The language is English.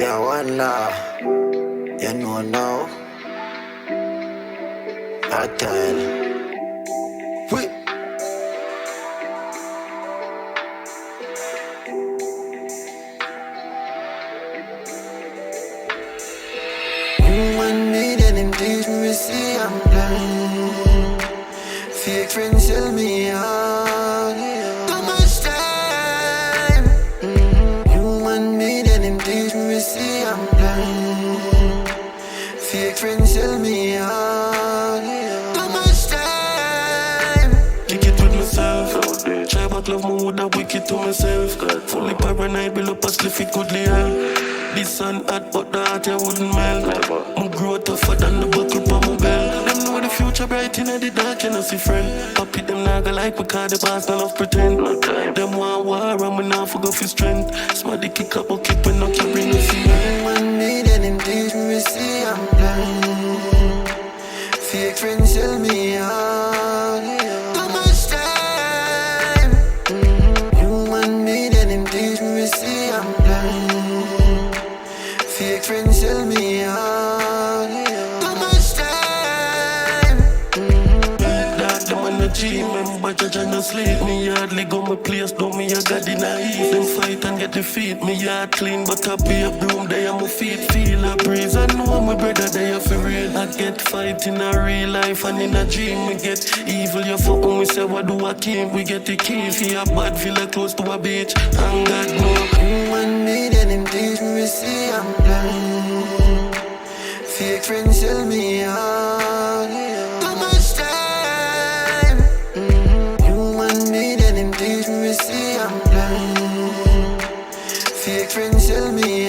Yeah, one law. You know now. I tell. Wait. When me then him teach me see I'm done. Fake friends tell me out. Too much time. When me then him teach me see I'm done. Fake friends tell me out. Too much time. Kick it with myself. Try back love me would have wicked to myself. Fully paranoid, build up a spliff it goodly hell. This sun hot but the heart you wouldn't melt. My grow tougher than the buckle on my belt. Them know the future bright in the dark, you know see friend. Happy them naga like because the boss don't love pretend. Them want war and me now forgo for strength. Smarty kick up or kick when no carry no cement. When me then him teach me see I'm done. Fake friends tell me out. Too much time. When me then him teach me see I'm done. Fake friends tell me out. Too much time. Dark them energy, remember judge and no sleep. Me hardly go my place, do me a god in a heat. Them fight and get defeat, me yard clean but I be a broom, they are my feet. Feel a breeze, I know my brother they are for real. I get fight in a real life and in a dream. Me get evil, you fuck when we say what do I keep. We get the key, feel a bad villa close to a beach. And God know. When me then him teach me see I'm done. Fake friends tell me out. Too much time. When me then him teach me see I'm done. Fake friends tell me